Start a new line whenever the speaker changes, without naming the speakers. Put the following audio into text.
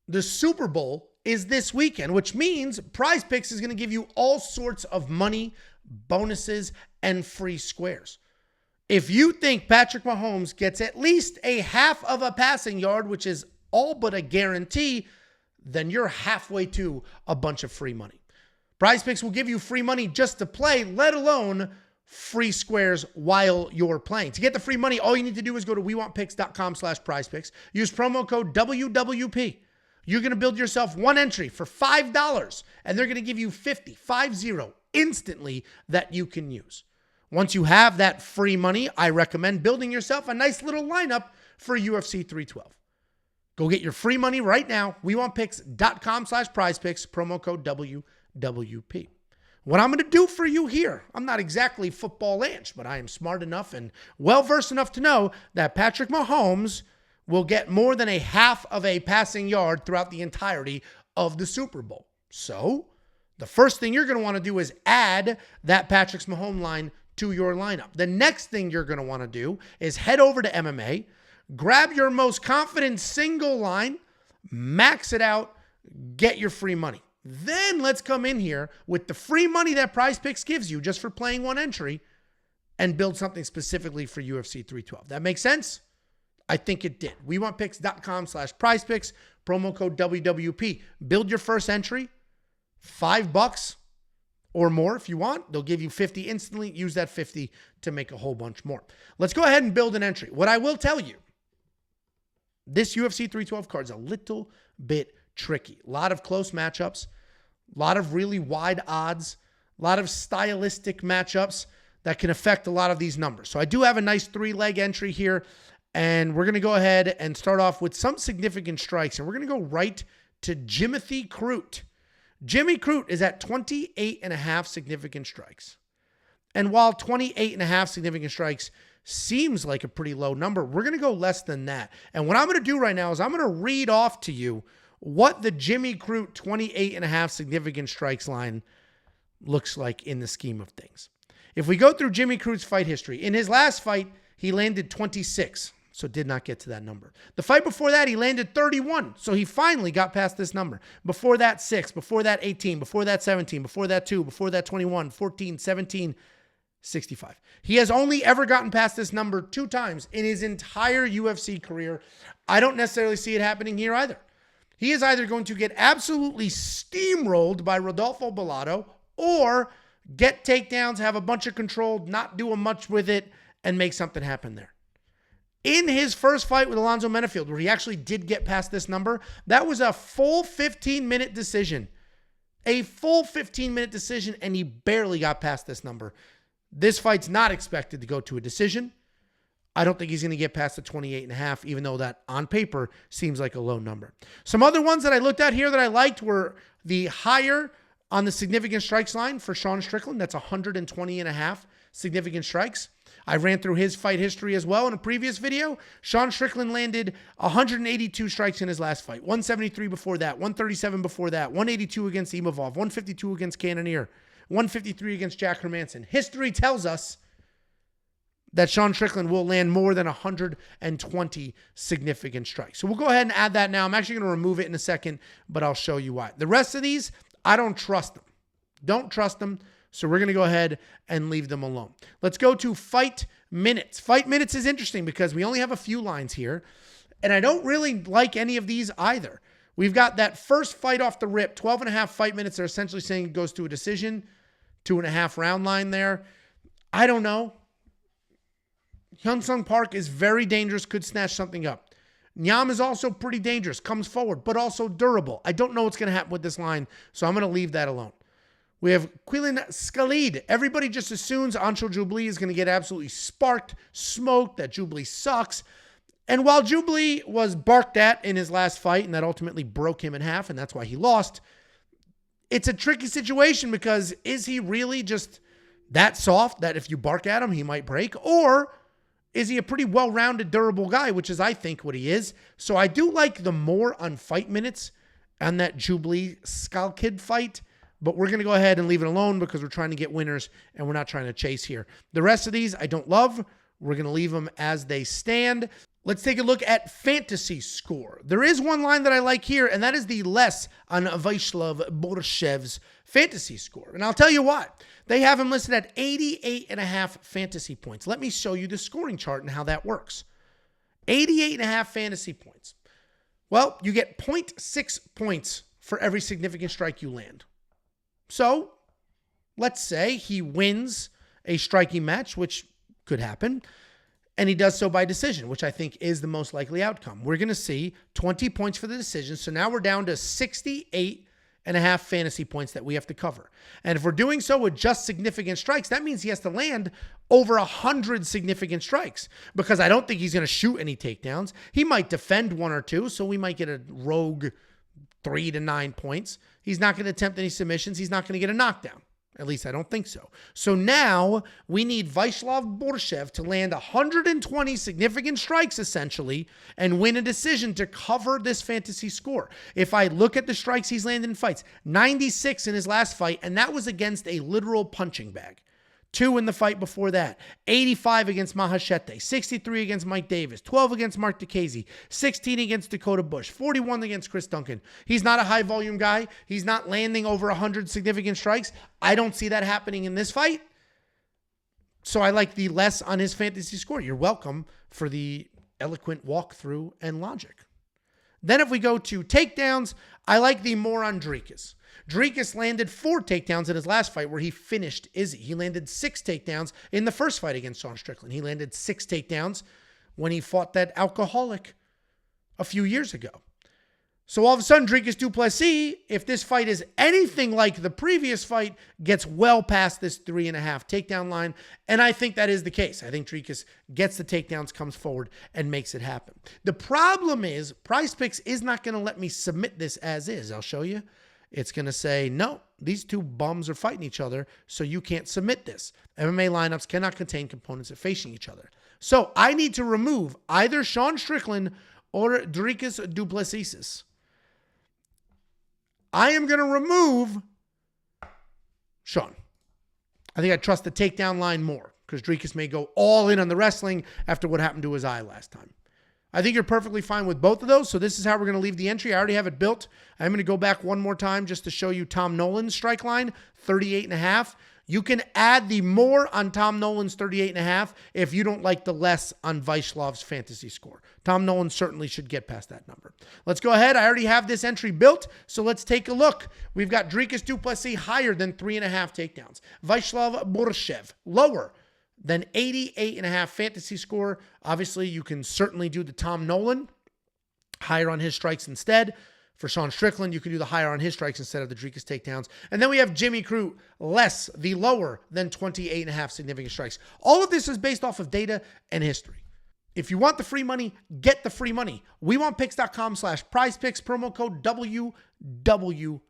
the Super Bowl is this weekend, which means PrizePicks is going to give you all sorts of money, bonuses, and free squares. If you think Patrick Mahomes gets at least a half of a passing yard, which is all but a guarantee, then you're halfway to a bunch of free money. PrizePicks will give you free money just to play, let alone free squares while you're playing. To get the free money, all you need to do is go to wewantpicks.com/prizepicks. Use promo code WWP. You're going to build yourself one entry for $5, and they're going to give you 50 instantly that you can use. Once you have that free money, I recommend building yourself a nice little lineup for UFC 312. Go get your free money right now. wewantpicks.com/prizepicks, promo code WWP. What I'm going to do for you here, I'm not exactly football ange, but I am smart enough and well-versed enough to know that Patrick Mahomes will get more than a half of a passing yard throughout the entirety of the Super Bowl. So the first thing you're going to want to do is add that Patrick Mahomes line to your lineup. The next thing you're going to want to do is head over to MMA, grab your most confident single line, max it out, get your free money. Then let's come in here with the free money that PrizePicks gives you just for playing one entry and build something specifically for UFC 312. That makes sense? I think it did. wewantpicks.com/prizepicks, promo code WWP. Build your first entry, $5 or more if you want. They'll give you 50 instantly. Use that 50 to make a whole bunch more. Let's go ahead and build an entry. What I will tell you, this UFC 312 card is a little bit tricky. A lot of close matchups, a lot of really wide odds, a lot of stylistic matchups that can affect a lot of these numbers. So I do have a nice 3-leg entry here, and we're going to go ahead and start off with some significant strikes, and we're going to go right to Jimothy Crute. Jimmy Crute is at 28.5 significant strikes. And while 28.5 significant strikes seems like a pretty low number, we're going to go less than that. And what I'm going to do right now is I'm going to read off to you what the Jimmy Crute 28.5 significant strikes line looks like in the scheme of things. If we go through Jimmy Crute's fight history, in his last fight, he landed 26, so did not get to that number. The fight before that, he landed 31, so he finally got past this number. Before that, 6. Before that, 18. Before that, 17. Before that, 2. Before that, 21, 14, 17, 65. He has only ever gotten past this number 2 times in his entire UFC career. I don't necessarily see it happening here either. He is either going to get absolutely steamrolled by Rodolfo Bellato or get takedowns, have a bunch of control, not do much with it, and make something happen there. In his first fight with Alonzo Menafield, where he actually did get past this number, that was a full 15-minute decision. A full 15-minute decision, and he barely got past this number. This fight's not expected to go to a decision. I don't think he's going to get past the 28.5, even though that on paper seems like a low number. Some other ones that I looked at here that I liked were the higher on the significant strikes line for Sean Strickland. That's 120.5 significant strikes. I ran through his fight history as well in a previous video. Sean Strickland landed 182 strikes in his last fight. 173 before that, 137 before that, 182 against Imavov, 152 against Cannonier, 153 against Jack Hermanson. History tells us that Sean Strickland will land more than 120 significant strikes. So we'll go ahead and add that now. I'm actually going to remove it in a second, but I'll show you why. The rest of these, I don't trust them. Don't trust them. So we're going to go ahead and leave them alone. Let's go to fight minutes. Fight minutes is interesting because we only have a few lines here, and I don't really like any of these either. We've got that first fight off the rip, 12.5 fight minutes. They're essentially saying it goes to a decision, 2.5 round line there. I don't know. Hyun Park is very dangerous, could snatch something up. Nyam is also pretty dangerous, comes forward, but also durable. I don't know what's going to happen with this line, so I'm going to leave that alone. We have Quilin Scalid. Everybody just assumes Anshul Jubilee is going to get absolutely sparked, smoked, that Jubilee sucks. And while Jubilee was barked at in his last fight, and that ultimately broke him in half, and that's why he lost, it's a tricky situation because is he really just that soft that if you bark at him, he might break? Or is he a pretty well-rounded, durable guy, which is, I think, what he is? So I do like the more on fight minutes on that Jubilee Skalkid fight, but we're going to go ahead and leave it alone because we're trying to get winners and we're not trying to chase here. The rest of these I don't love. We're going to leave them as they stand. Let's take a look at fantasy score. There is one line that I like here, and that is the less on Vyacheslav Borshev's fantasy score. And I'll tell you what, they have him listed at 88.5 fantasy points. Let me show you the scoring chart and how that works. 88.5 fantasy points. Well, you get 0.6 points for every significant strike you land. So, let's say he wins a striking match, which could happen, and he does so by decision, which I think is the most likely outcome. We're going to see 20 points for the decision. So now we're down to 68.5 fantasy points that we have to cover. And if we're doing so with just significant strikes, that means he has to land over 100 significant strikes, because I don't think he's going to shoot any takedowns. He might defend one or two, so we might get a rogue 3 to 9 points. He's not going to attempt any submissions. He's not going to get a knockdown. At least I don't think so. So now we need Vyacheslav Borshev to land 120 significant strikes, essentially, and win a decision to cover this fantasy score. If I look at the strikes he's landed in fights, 96 in his last fight, and that was against a literal punching bag. 2 in the fight before that, 85 against Mahachete, 63 against Mike Davis, 12 against Mark DeCasey, 16 against Dakota Bush, 41 against Chris Duncan. He's not a high volume guy. He's not landing over 100 significant strikes. I don't see that happening in this fight. So I like the less on his fantasy score. You're welcome for the eloquent walkthrough and logic. Then if we go to takedowns, I like the more on Drikas. Drikas landed 4 takedowns in his last fight where he finished Izzy. He landed 6 takedowns in the first fight against Sean Strickland. He landed 6 takedowns when he fought that alcoholic a few years ago. So all of a sudden, Drikas du Plessis, if this fight is anything like the previous fight, gets well past this 3.5 takedown line. And I think that is the case. I think Drikas gets the takedowns, comes forward, and makes it happen. The problem is PrizePicks is not going to let me submit this as is. I'll show you. It's going to say, no, these two bums are fighting each other, so you can't submit this. MMA lineups cannot contain components of facing each other. So I need to remove either Sean Strickland or Drikas du Plessis. I am going to remove Sean. I think I trust the takedown line more because Drikas may go all in on the wrestling after what happened to his eye last time. I think you're perfectly fine with both of those. So this is how we're going to leave the entry. I already have it built. I'm going to go back one more time just to show you Tom Nolan's strike line, 38.5. You can add the more on Tom Nolan's 38.5 if you don't like the less on Vyacheslav's fantasy score. Tom Nolan certainly should get past that number. Let's go ahead. I already have this entry built, so let's take a look. We've got Drikas du Plessis higher than 3.5 takedowns. Vyacheslav Borshev lower than 88.5 fantasy score. Obviously, you can certainly do the Tom Nolan higher on his strikes instead. For Sean Strickland, you can do the higher on his strikes instead of the Drikas takedowns. And then we have Jimmy Crute, less, the lower than 28.5 significant strikes. All of this is based off of data and history. If you want the free money, get the free money. WeWantPicks.com/PrizePicks, promo code WWP.